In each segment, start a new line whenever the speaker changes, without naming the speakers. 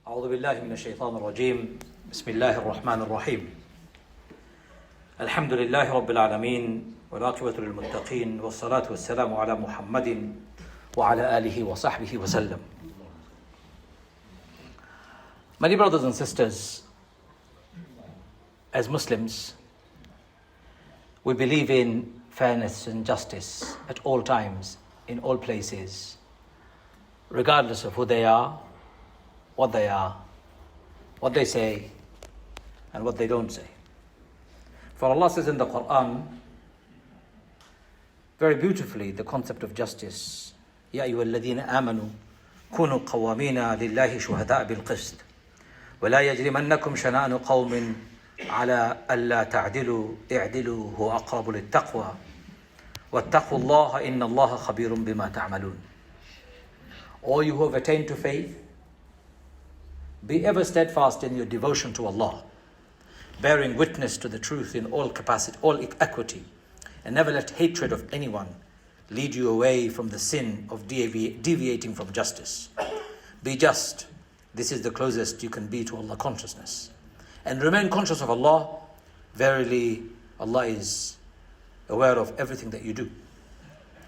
أعوذ بالله من الشيطان الرجيم بسم الله الرحمن الرحيم الحمد لله رب العالمين والعاقبة للمتقين والصلاة والسلام على محمد وعلى آله وصحبه وسلم. My dear brothers and sisters, as Muslims, we believe in fairness and justice at all times, in all places, regardless of who they are, what they say, and what they don't say. For Allah says in the Quran, very beautifully, the concept of justice. يَا أَيُّهَا الَّذِينَ آمَنُوا كُونُوا قَوَّامِينَ لِلَّهِ شُهَدَاءَ بِالْقِسْطِ وَلَا يَجْرِمَنَّكُمْ شَنَآنُ قَوْمٍ على ألا تعدلوا اعدلوا هو أقرب للتقوى واتقوا الله إن الله خبير بما تعملون. All you who have attained to faith, be ever steadfast in your devotion to Allah, bearing witness to the truth in all capacity, all equity, and never let hatred of anyone lead you away from the sin of deviating from justice. Be just. This is the closest you can be to Allah consciousness. And remain conscious of Allah. Verily, Allah is aware of everything that you do.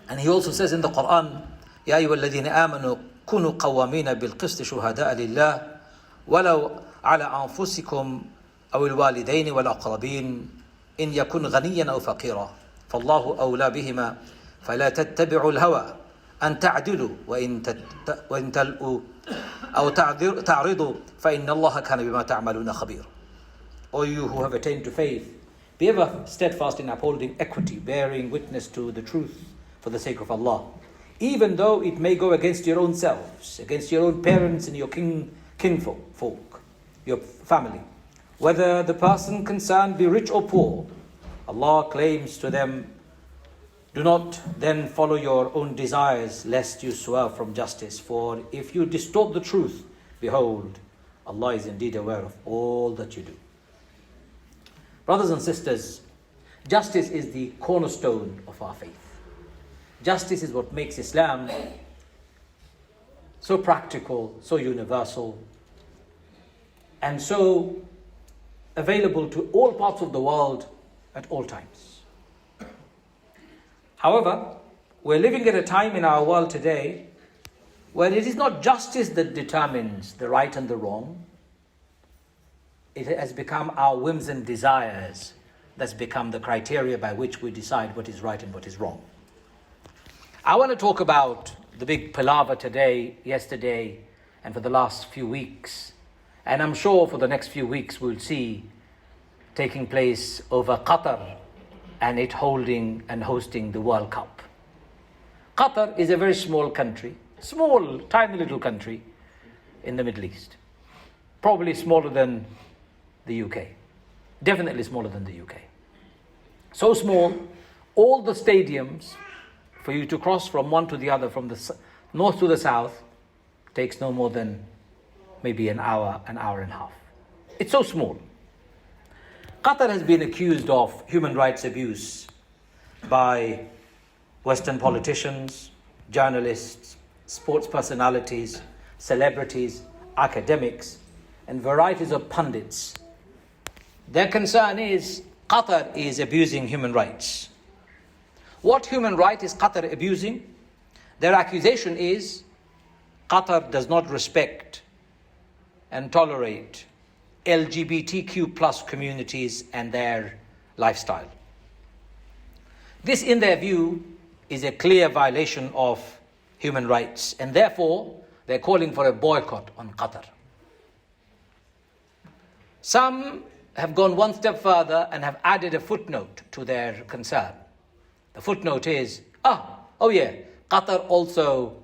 And He also says in the Quran, يَا أَيُّهَا الَّذِينَ آمَنُوا كُونُوا قَوَّامِينَ بِالْقِسْطِ شُهَدَاءَ لِلَّهِ ولو على أنفسكم أو الوالدين والأقربين إن يكن غنيا أو فقيرا فالله أولى بهما فلا تتبعوا الهوى أن تعدلوا وإن تلؤوا أو تعرضوا فإن الله كان بما تعملون خبير. O you who have attained to faith, be ever steadfast in upholding equity, bearing witness to the truth for the sake of Allah, even though it may go against your own selves, against your own parents and your kinfolk, your family. Whether the person concerned be rich or poor, Allah claims to them, do not then follow your own desires, lest you swerve from justice. For if you distort the truth, behold, Allah is indeed aware of all that you do. Brothers and sisters, justice is the cornerstone of our faith. Justice is what makes Islam so practical, so universal, and so available to all parts of the world at all times. However, we're living at a time in our world today where it is not justice that determines the right and the wrong. It has become our whims and desires that's become the criteria by which we decide what is right and what is wrong. I want to talk about the big palaver today, yesterday, and for the last few weeks. And I'm sure for the next few weeks we'll see taking place over Qatar and it holding and hosting the World Cup. Qatar is a very small country, small, tiny little country in the Middle East. Probably smaller than the UK. Definitely smaller than the UK. So small, all the stadiums, for you to cross from one to the other, from the north to the south, takes no more than maybe an hour and a half. It's so small. Qatar has been accused of human rights abuse by Western politicians, journalists, sports personalities, celebrities, academics, and varieties of pundits. Their concern is Qatar is abusing human rights. What human right is Qatar abusing? Their accusation is Qatar does not respect and tolerate LGBTQ plus communities and their lifestyle. This, in their view, is a clear violation of human rights, and therefore they're calling for a boycott on Qatar. Some have gone one step further and have added a footnote to their concern. The footnote is, Qatar also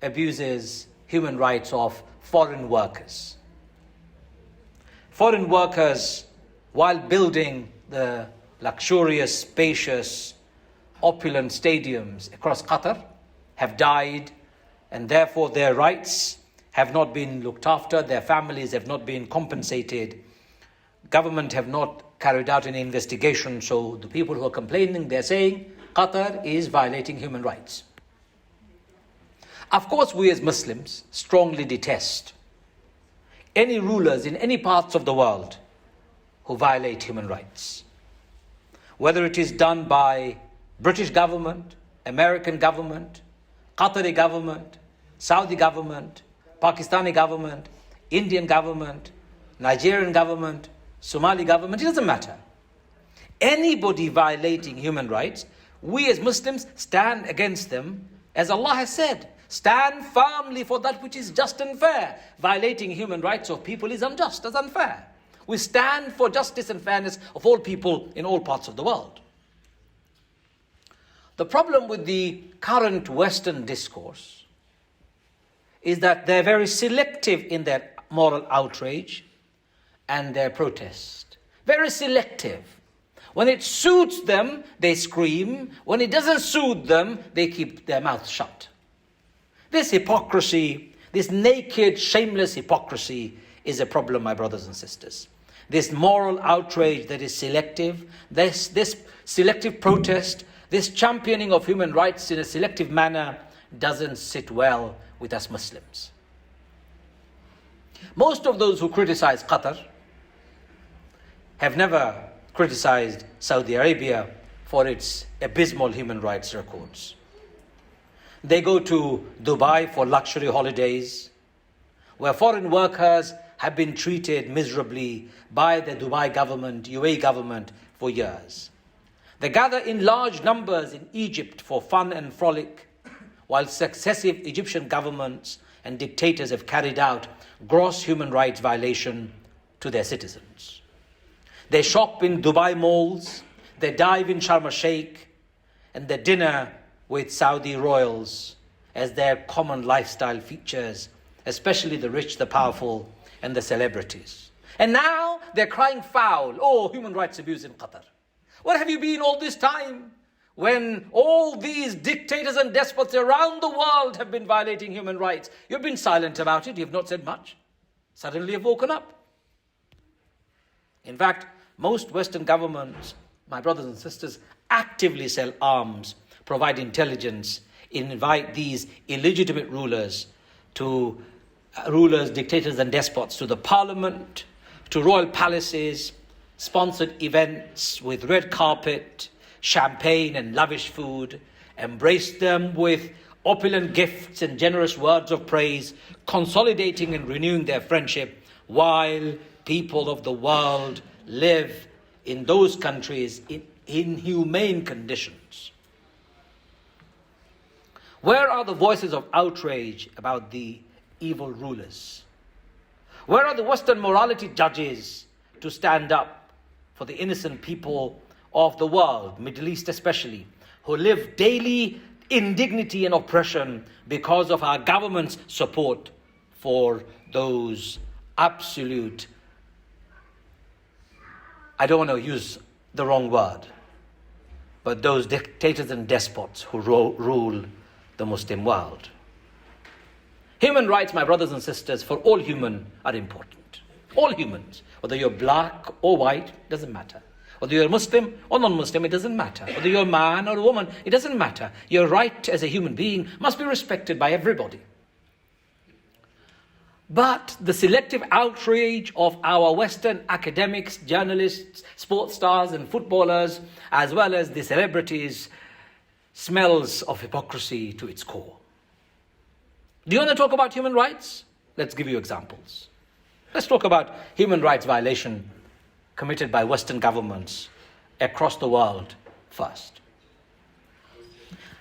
abuses human rights of foreign workers. Foreign workers, while building the luxurious, spacious, opulent stadiums across Qatar, have died, and therefore their rights have not been looked after, their families have not been compensated, government have not carried out an investigation, so the people who are complaining, they're saying Qatar is violating human rights. Of course, we as Muslims strongly detest any rulers in any parts of the world who violate human rights. Whether it is done by British government, American government, Qatari government, Saudi government, Pakistani government, Indian government, Nigerian government, Somali government, it doesn't matter. Anybody violating human rights, we as Muslims stand against them, as Allah has said. Stand firmly for that which is just and fair. Violating human rights of people is unjust, that's unfair. We stand for justice and fairness of all people in all parts of the world. The problem with the current Western discourse is that they're very selective in their moral outrage and their protest. Very selective. When it suits them, they scream. When it doesn't suit them, they keep their mouths shut. This hypocrisy, this naked, shameless hypocrisy is a problem, my brothers and sisters. This moral outrage that is selective, this selective protest, this championing of human rights in a selective manner doesn't sit well with us Muslims. Most of those who criticize Qatar have never criticized Saudi Arabia for its abysmal human rights records. They go to Dubai for luxury holidays, where foreign workers have been treated miserably by the Dubai government, UAE government for years. They gather in large numbers in Egypt for fun and frolic, while successive Egyptian governments and dictators have carried out gross human rights violation to their citizens. They shop in Dubai malls, they dive in Sharm el-Sheikh, and they dinner with Saudi royals as their common lifestyle features, especially the rich, the powerful, and the celebrities. And now they're crying foul, oh, human rights abuse in Qatar. Where have you been all this time when all these dictators and despots around the world have been violating human rights? You've been silent about it, you've not said much. Suddenly you've woken up. In fact, most Western governments, my brothers and sisters, actively sell arms, provide intelligence, invite these illegitimate rulers, dictators and despots to the parliament, to royal palaces, sponsored events with red carpet, champagne and lavish food, embrace them with opulent gifts and generous words of praise, consolidating and renewing their friendship, while people of the world live in those countries in inhumane conditions. Where are the voices of outrage about the evil rulers? Where are the Western morality judges to stand up for the innocent people of the world, Middle East especially, who live daily indignity and oppression because of our government's support for those absolute, I don't want to use the wrong word, but those dictators and despots who rule the Muslim world. Human rights, my brothers and sisters, for all human are important. All humans, whether you're black or white, doesn't matter. Whether you're Muslim or non-Muslim, it doesn't matter. Whether you're a man or a woman, it doesn't matter. Your right as a human being must be respected by everybody. But the selective outrage of our Western academics, journalists, sports stars and footballers, as well as the celebrities, smells of hypocrisy to its core. Do you want to talk about human rights? Let's give you examples. Let's talk about human rights violation committed by Western governments across the world first.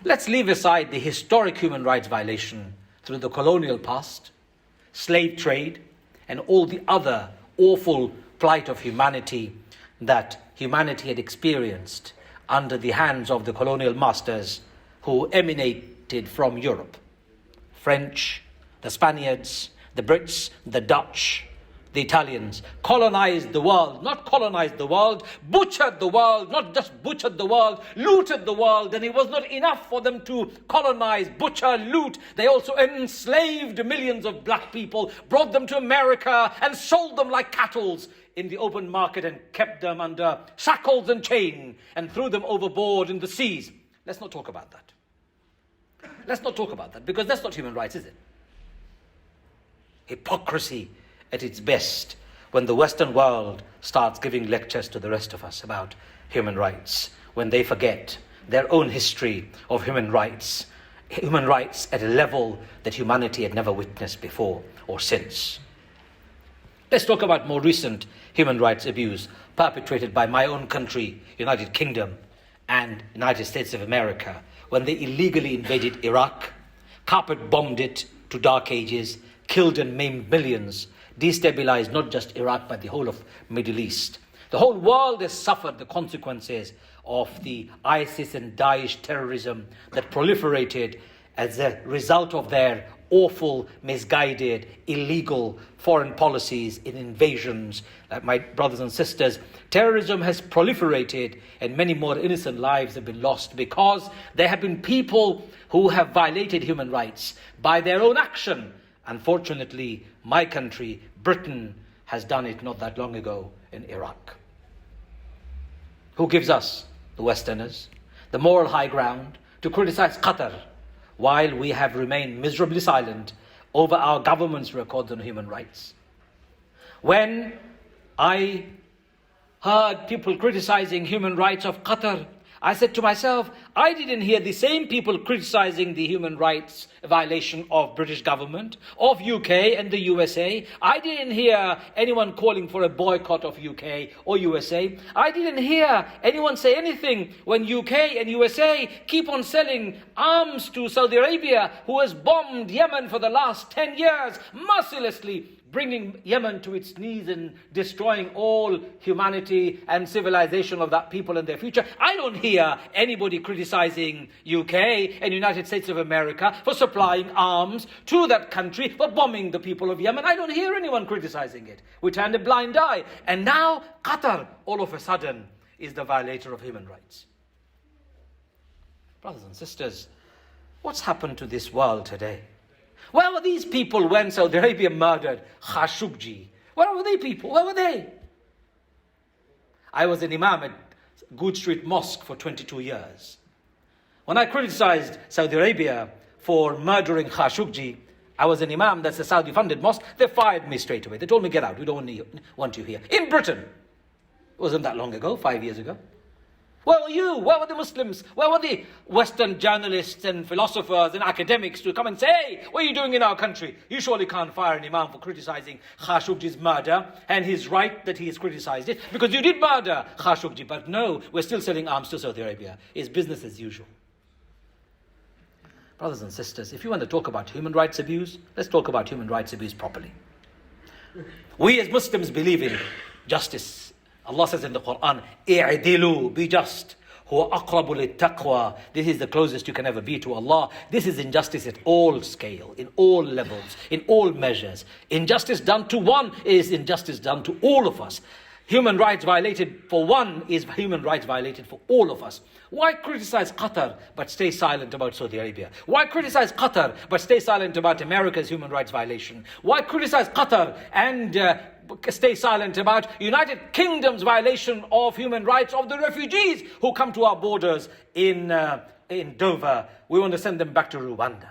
Let's leave aside the historic human rights violation through the colonial past, slave trade, and all the other awful plight of humanity that humanity had experienced under the hands of the colonial masters who emanated from Europe. French, the Spaniards, the Brits, the Dutch, the Italians colonized the world, not colonized the world, butchered the world, not just butchered the world, looted the world. And it was not enough for them to colonize, butcher, loot. They also enslaved millions of black people, brought them to America and sold them like cattle in the open market and kept them under shackles and chain and threw them overboard in the seas. Let's not talk about that. Let's not talk about that, because that's not human rights, is it? Hypocrisy at its best when the Western world starts giving lectures to the rest of us about human rights, when they forget their own history of human rights at a level that humanity had never witnessed before or since. Let's talk about more recent human rights abuse perpetrated by my own country, United Kingdom, and United States of America, when they illegally invaded Iraq, carpet bombed it to dark ages, killed and maimed millions, destabilized not just Iraq but the whole of Middle East. The whole world has suffered the consequences of the ISIS and Daesh terrorism that proliferated as a result of their awful, misguided, illegal foreign policies in invasions. My brothers and sisters, terrorism has proliferated and many more innocent lives have been lost because there have been people who have violated human rights by their own action. Unfortunately, my country, Britain, has done it not that long ago in Iraq. Who gives us, the Westerners, the moral high ground to criticize Qatar while we have remained miserably silent over our government's records on human rights? When I heard people criticizing human rights of Qatar, I said to myself, I didn't hear the same people criticizing the human rights violation of British government, of UK and the USA. I didn't hear anyone calling for a boycott of UK or USA. I didn't hear anyone say anything when UK and USA keep on selling arms to Saudi Arabia, who has bombed Yemen for the last 10 years, mercilessly bringing Yemen to its knees and destroying all humanity and civilization of that people and their future. I don't hear anybody criticizing UK and United States of America for supplying arms to that country, for bombing the people of Yemen. I don't hear anyone criticizing it. We turned a blind eye. And now Qatar, all of a sudden, is the violator of human rights. Brothers and sisters, what's happened to this world today? Where were these people when Saudi Arabia murdered Khashoggi? Where were they people? Where were they? I was an Imam at Good Street Mosque for 22 years. When I criticized Saudi Arabia for murdering Khashoggi, I was an Imam, that's a Saudi-funded mosque. They fired me straight away. They told me, get out, we don't want you here. In Britain. It wasn't that long ago, 5 years ago. Where were you? Where were the Muslims? Where were the Western journalists and philosophers and academics to come and say, hey, what are you doing in our country? You surely can't fire an Imam for criticizing Khashoggi's murder, and he's right that he has criticized it because you did murder Khashoggi. But no, we're still selling arms to Saudi Arabia. It's business as usual. Brothers and sisters, if you want to talk about human rights abuse, let's talk about human rights abuse properly. We as Muslims believe in justice. Allah says in the Quran, "I'dilu, be just. Huwa aqrabu littaqwa." This is the closest you can ever be to Allah. This is injustice at all scale, in all levels, in all measures. Injustice done to one is injustice done to all of us. Human rights violated for one is human rights violated for all of us. Why criticize Qatar but stay silent about Saudi Arabia? Why criticize Qatar but stay silent about America's human rights violation? Why criticize Qatar and stay silent about United Kingdom's violation of human rights of the refugees who come to our borders in Dover? We want to send them back to Rwanda.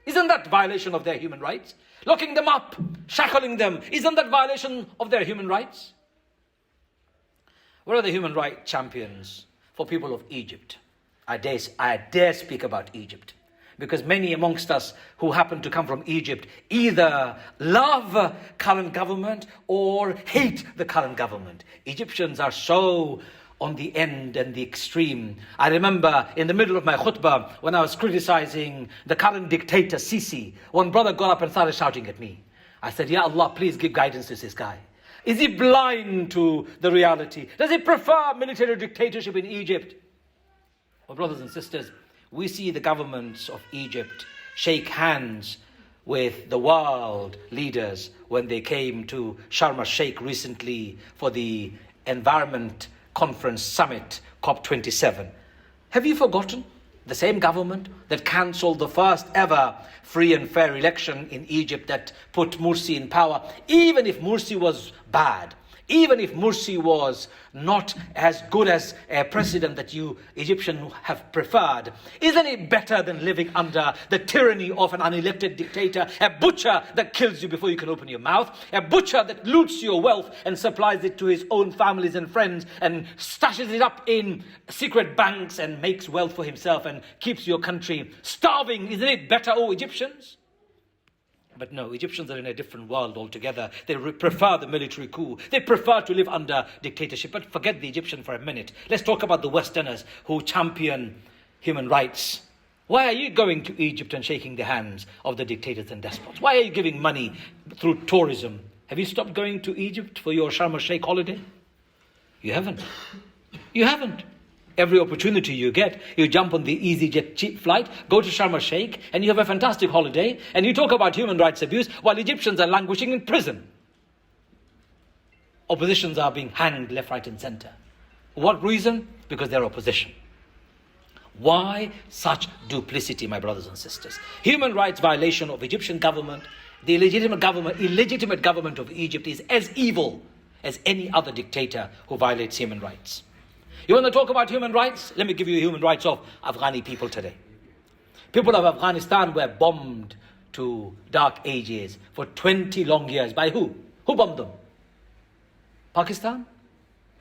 Isn't that violation of their human rights? Locking them up, shackling them, isn't that violation of their human rights? Where are the human rights champions for people of Egypt? I dare speak about Egypt. Because many amongst us who happen to come from Egypt either love current government or hate the current government. Egyptians are so on the end and the extreme. I remember in the middle of my khutbah when I was criticizing the current dictator Sisi, one brother got up and started shouting at me. I said, Ya Allah, please give guidance to this guy. Is he blind to the reality? Does he prefer military dictatorship in Egypt? Well, brothers and sisters, we see the governments of Egypt shake hands with the world leaders when they came to Sharm el-Sheikh recently for the Environment Conference Summit, COP27. Have you forgotten? The same government that cancelled the first ever free and fair election in Egypt that put Morsi in power, even if Morsi was bad, Even if Morsi was not as good as a president that you Egyptians have preferred, isn't it better than living under the tyranny of an unelected dictator, a butcher that kills you before you can open your mouth, a butcher that loots your wealth and supplies it to his own families and friends and stashes it up in secret banks and makes wealth for himself and keeps your country starving? Isn't it better, oh Egyptians? But no, Egyptians are in a different world altogether. They prefer the military coup. They prefer to live under dictatorship. But forget the Egyptian for a minute. Let's talk about the Westerners who champion human rights. Why are you going to Egypt and shaking the hands of the dictators and despots? Why are you giving money through tourism? Have you stopped going to Egypt for your Sharm el-Sheikh holiday? You haven't. You haven't. Every opportunity you get, you jump on the EasyJet cheap flight, go to Sharm el-Sheikh, and you have a fantastic holiday, and you talk about human rights abuse while Egyptians are languishing in prison. Oppositions are being hanged left, right, and center. What reason? Because they're opposition. Why such duplicity, my brothers and sisters? Human rights violation of Egyptian government, the illegitimate government of Egypt is as evil as any other dictator who violates human rights. You want to talk about human rights? Let me give you the human rights of Afghani people today. People of Afghanistan were bombed to dark ages for 20 long years. By who? Who bombed them? Pakistan?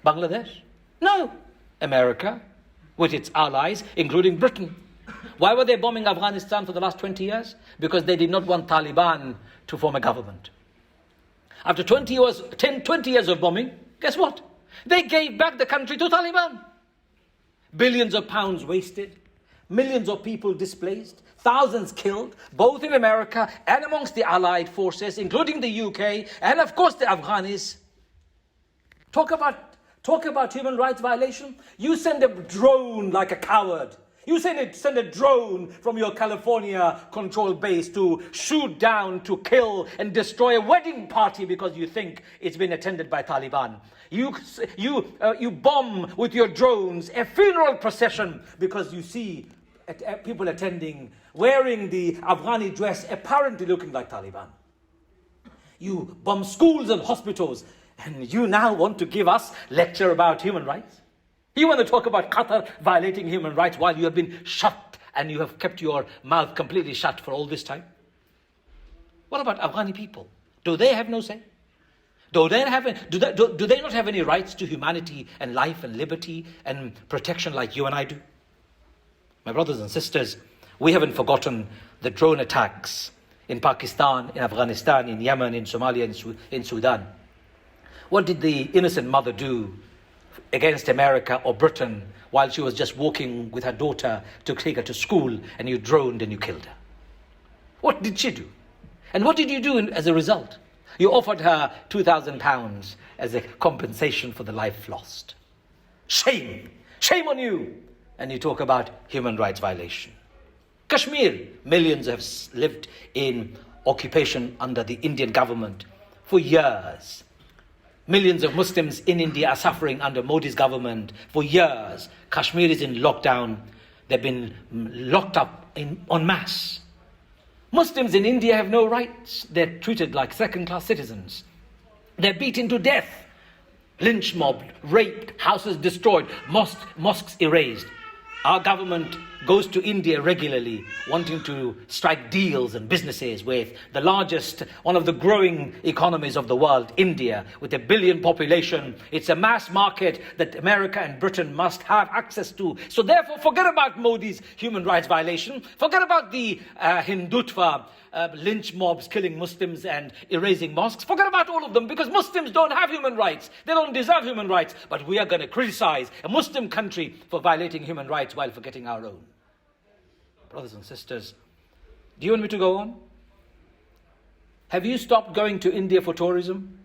Bangladesh? No. America, with its allies, including Britain. Why were they bombing Afghanistan for the last 20 years? Because they did not want Taliban to form a government. After 20 years of bombing, guess what? They gave back the country to Taliban. Billions of pounds wasted, millions of people displaced, thousands killed, both in America and amongst the allied forces, including the UK, and of course the Afghanis. Talk about human rights violation. You send a drone like a coward. You send a drone from your California control base to shoot down, to kill and destroy a wedding party because you think it's been attended by Taliban. You bomb with your drones a funeral procession because you see people attending wearing the Afghani dress apparently looking like Taliban. You bomb schools and hospitals, and you now want to give us lecture about human rights? You want to talk about Qatar violating human rights while you have been shut and you have kept your mouth completely shut for all this time? What about Afghani people? Do they have no say? Do they not have any rights to humanity and life and liberty and protection like you and I do? My brothers and sisters, we haven't forgotten the drone attacks in Pakistan, in Afghanistan, in Yemen, in Somalia, in Sudan. What did the innocent mother do against America or Britain while she was just walking with her daughter to take her to school, and you droned and you killed her? What did she do? And what did you do as a result? You offered her £2,000 as a compensation for the life lost. Shame! Shame on you! And you talk about human rights violation. Kashmir, millions have lived in occupation under the Indian government for years. Millions of Muslims in India are suffering under Modi's government for years. Kashmir is in lockdown. They've been locked up en masse. Muslims in India have no rights. They're treated like second-class citizens. They're beaten to death, lynch mobbed, raped, houses destroyed, mosques erased. Our government goes to India regularly, wanting to strike deals and businesses with the largest, one of the growing economies of the world, India, with a billion population. It's a mass market that America and Britain must have access to. So therefore, forget about Modi's human rights violation. Forget about the Hindutva lynch mobs killing Muslims and erasing mosques. Forget about all of them, because Muslims don't have human rights. They don't deserve human rights. But we are going to criticize a Muslim country for violating human rights while forgetting our own. Brothers and sisters, do you want me to go on? Have you stopped going to India for tourism?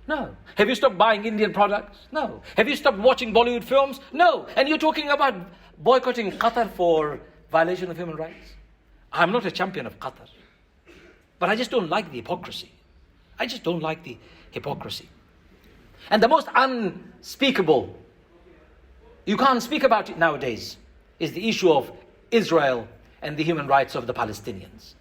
No. Have you stopped buying Indian products? No. Have you stopped watching Bollywood films? No. And you're talking about boycotting Qatar for violation of human rights? I'm not a champion of Qatar, but I just don't like the hypocrisy. I just don't like the hypocrisy. And the most unspeakable, you can't speak about it nowadays, is the issue of Israel and the human rights of the Palestinians.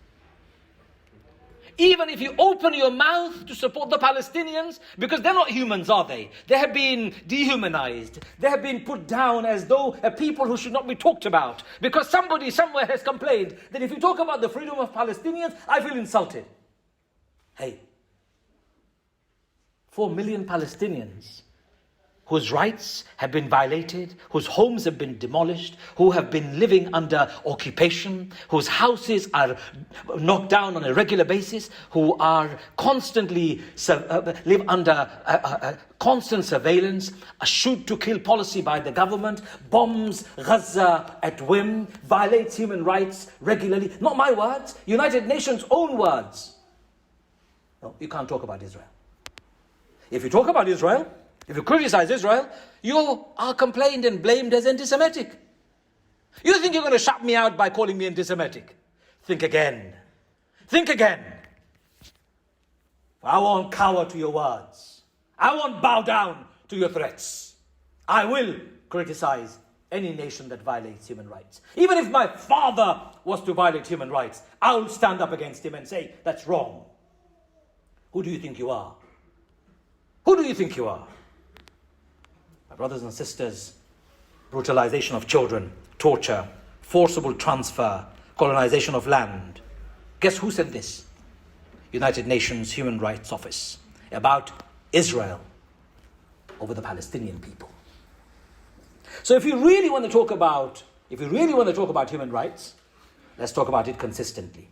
even if you open your mouth to support the Palestinians, because they're not humans, are they? They have been dehumanized. They have been put down as though a people who should not be talked about. Because somebody somewhere has complained that if you talk about the freedom of Palestinians, I feel insulted. Hey, 4 million Palestinians whose rights have been violated, whose homes have been demolished, who have been living under occupation, whose houses are knocked down on a regular basis, who are constantly live under constant surveillance, a shoot-to-kill policy by the government, bombs Gaza at whim, violates human rights regularly. Not my words, United Nations' own words. No, you can't talk about Israel. If you talk about Israel, if you criticize Israel, you are complained and blamed as anti-Semitic. You think you're going to shut me out by calling me anti-Semitic? Think again. Think again. I won't cower to your words. I won't bow down to your threats. I will criticize any nation that violates human rights. Even if my father was to violate human rights, I will stand up against him and say, that's wrong. Who do you think you are? Who do you think you are? My brothers and sisters, brutalization of children, torture, forcible transfer, colonization of land. Guess who said this? United Nations Human Rights Office about Israel over the Palestinian people. So if you really want to talk about human rights, let's talk about it consistently.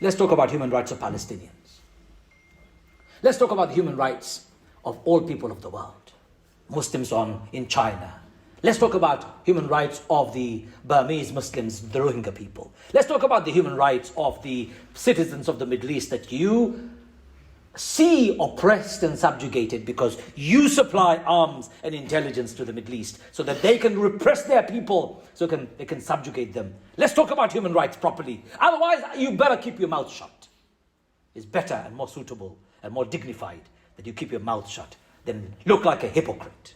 Let's talk about human rights of Palestinians. Let's talk about the human rights of all people of the world. Muslims in China. Let's talk about human rights of the Burmese Muslims, the Rohingya people. Let's talk about the human rights of the citizens of the Middle East that you see oppressed and subjugated because you supply arms and intelligence to the Middle East so that they can repress their people, so they can subjugate them. Let's talk about human rights properly. Otherwise, you better keep your mouth shut. It's better and more suitable and more dignified that you keep your mouth shut than look like a hypocrite,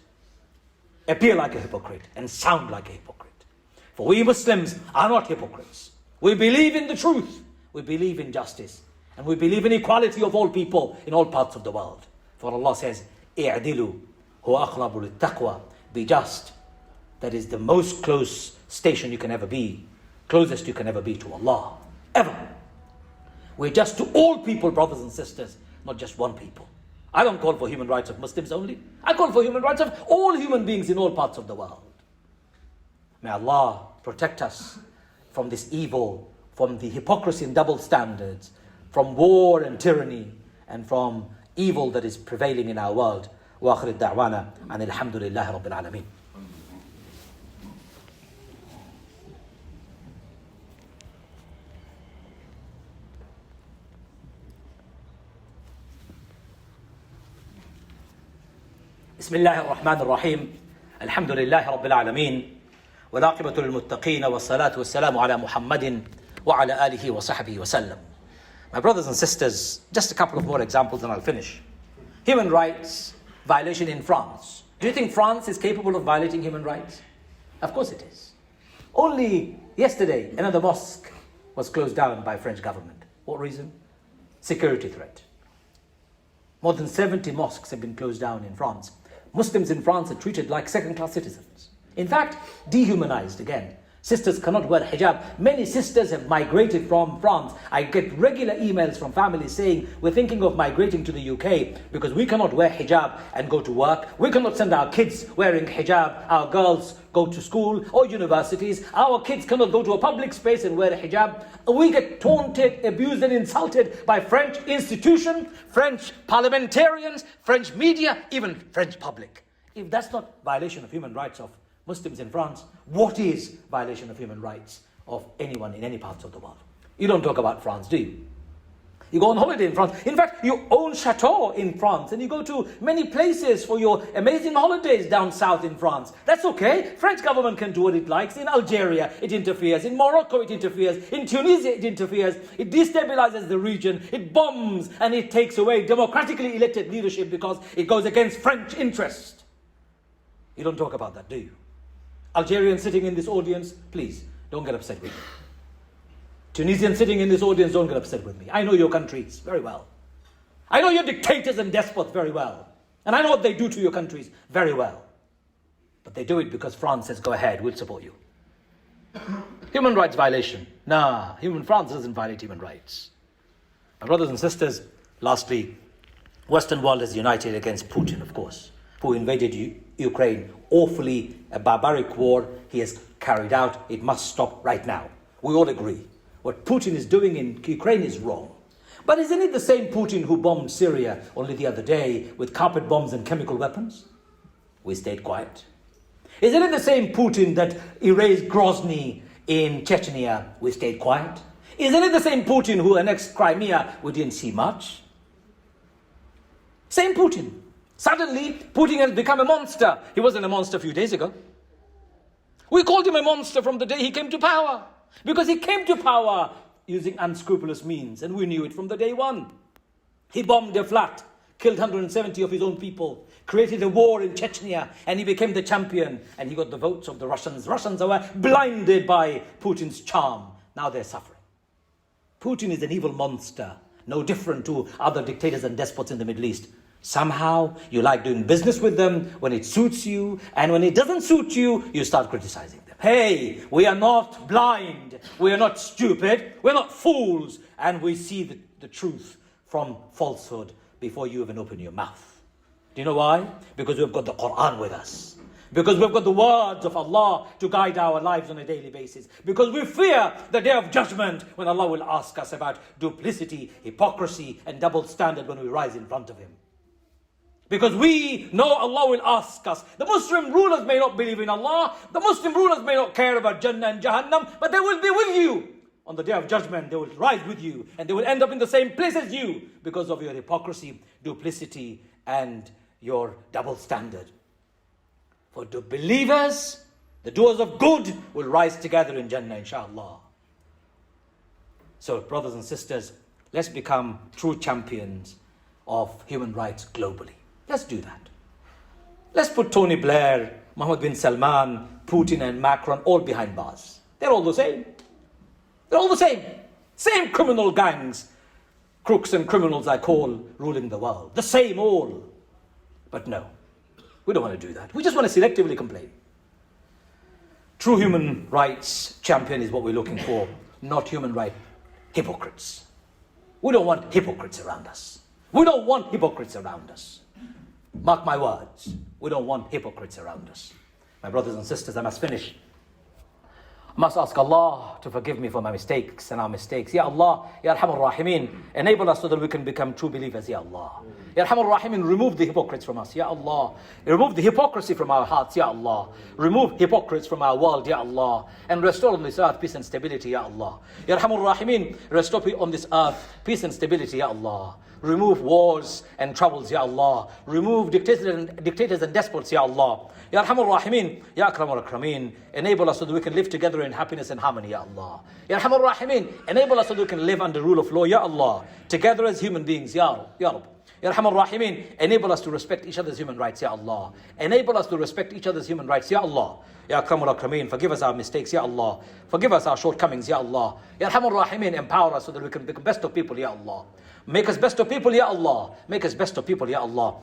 appear like a hypocrite, and sound like a hypocrite. For we Muslims are not hypocrites. We believe in the truth. We believe in justice. And we believe in equality of all people in all parts of the world. For Allah says, "I'dilu huwa aqrabu lit-taqwa." Be just. That is the most close station you can ever be. Closest you can ever be to Allah. Ever. We're just to all people, brothers and sisters, not just one people. I don't call for human rights of Muslims only. I call for human rights of all human beings in all parts of the world. May Allah protect us from this evil, from the hypocrisy and double standards, from war and tyranny, and from evil that is prevailing in our world. Wa akhir da'wana and alhamdulillahi rabbil alameen. بسم الله الرحمن الرحيم الحمد لله رب العالمين والعاقبة للمتقين والصلاة والسلام على محمد وعلى آله وصحبه وسلم. My brothers and sisters, just a couple of more examples and I'll finish. Human rights violation in France. Do you think France is capable of violating human rights? Of course it is. Only yesterday, another mosque was closed down by French government. What reason? Security threat. More than 70 mosques have been closed down in France. Muslims in France are treated like second-class citizens. In fact, dehumanized again. Sisters cannot wear hijab. Many sisters have migrated from France. I get regular emails from families saying, we're thinking of migrating to the UK because we cannot wear hijab and go to work. We cannot send our kids wearing hijab. Our girls go to school or universities. Our kids cannot go to a public space and wear a hijab. We get taunted, abused and insulted by French institutions, French parliamentarians, French media, even French public. If that's not violation of human rights of Muslims in France, what is violation of human rights of anyone in any parts of the world? You don't talk about France, do you? You go on holiday in France. In fact, you own chateau in France and you go to many places for your amazing holidays down south in France. That's okay. French government can do what it likes. In Algeria, it interferes. In Morocco, it interferes. In Tunisia, it interferes. It destabilizes the region. It bombs and it takes away democratically elected leadership because it goes against French interest. You don't talk about that, do you? Algerians sitting in this audience, please, don't get upset with me. Tunisians sitting in this audience, don't get upset with me. I know your countries very well. I know your dictators and despots very well. And I know what they do to your countries very well. But they do it because France says, go ahead, we'll support you. Human rights violation. Nah, France doesn't violate human rights. My brothers and sisters, lastly, Western world is united against Putin, of course, who invaded Ukraine. Awfully, a barbaric war he has carried out. It must stop right now. We all agree. What Putin is doing in Ukraine is wrong. But isn't it the same Putin who bombed Syria only the other day with carpet bombs and chemical weapons? We stayed quiet. Isn't it the same Putin that erased Grozny in Chechnya? We stayed quiet. Isn't it the same Putin who annexed Crimea? We didn't see much. Same Putin. Suddenly, Putin has become a monster. He wasn't a monster a few days ago. We called him a monster from the day he came to power. Because he came to power using unscrupulous means, and we knew it from the day one. He bombed a flat, killed 170 of his own people, created a war in Chechnya, and he became the champion, and he got the votes of the Russians. Russians were blinded by Putin's charm. Now they're suffering. Putin is an evil monster, no different to other dictators and despots in the Middle East. Somehow, you like doing business with them when it suits you, and when it doesn't suit you, you start criticizing them. Hey, we are not blind, we are not stupid, we're not fools, and we see the truth from falsehood before you even open your mouth. Do you know why? Because we've got the Quran with us. Because we've got the words of Allah to guide our lives on a daily basis. Because we fear the day of judgment when Allah will ask us about duplicity, hypocrisy, and double standard when we rise in front of Him. Because we know Allah will ask us. The Muslim rulers may not believe in Allah. The Muslim rulers may not care about Jannah and Jahannam. But they will be with you. On the day of judgment, they will rise with you. And they will end up in the same place as you. Because of your hypocrisy, duplicity, and your double standard. For the believers, the doers of good, will rise together in Jannah, inshallah. So, brothers and sisters, let's become true champions of human rights globally. Let's do that. Let's put Tony Blair, Mohammed bin Salman, Putin and Macron all behind bars. They're all the same. They're all the same. Same criminal gangs, crooks and criminals I call, ruling the world. The same all. But no, we don't want to do that. We just want to selectively complain. True human rights champion is what we're looking for, not human rights hypocrites. We don't want hypocrites around us. We don't want hypocrites around us. Mark my words. We don't want hypocrites around us. My brothers and sisters, I must finish. I must ask Allah to forgive me for my mistakes and our mistakes. Ya Allah, Ya Arhamar Rahimin, enable us so that we can become true believers, Ya Allah. Ya Arhamar Rahimin, remove the hypocrites from us, Ya Allah. Remove the hypocrisy from our hearts, Ya Allah. Remove hypocrites from our world, Ya Allah. And restore on this earth peace and stability, Ya Allah. Ya Arhamar Rahimin, restore on this earth peace and stability, Ya Allah. Remove wars and troubles, Ya Allah. Remove dictators and despots, Ya Allah. Ya Arhamar Rahimin, Ya Akramul Akrameen, enable us so that we can live together in happiness and harmony, Ya Allah. Ya Arhamar Rahimin, enable us so that we can live under rule of law, Ya Allah. Together as human beings, Ya Rabb. Ya Arhamar Rahimin, enable us to respect each other's human rights, Ya Allah. Enable us to respect each other's human rights, Ya Allah. Ya Akramul Akrameen, forgive us our mistakes, Ya Allah. Forgive us our shortcomings, Ya Allah. Ya Arhamar Rahimin, empower us so that we can become best of people, Ya Allah. Make us best of people, Ya Allah. Make us best of people, Ya Allah.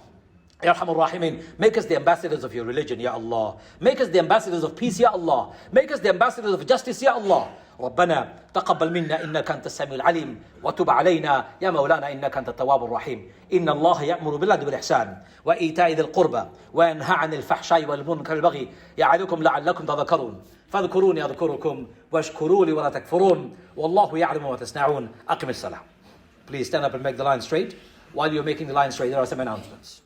Ya Arhamar Rahimin, make us the ambassadors of your religion, Ya Allah. Make us the ambassadors of peace, Ya Allah. Make us the ambassadors of justice, Ya Allah. ربنا تقبل منا إنك أنت السميع العليم وتب علينا يا مولانا إنك أنت التواب الرحيم إن الله يأمر بالعدل والإحسان وإيتاء ذي القربى وينهى عن الفحشاء والمنكر والبغي يعظكم لعلكم تذكرون فاذكروني أذكركم واشكروا لي ولا تكفرون والله يعلم ما تصنعون أقم الصلاة. Please stand up and make the line straight. While you're making the line straight, there are some announcements.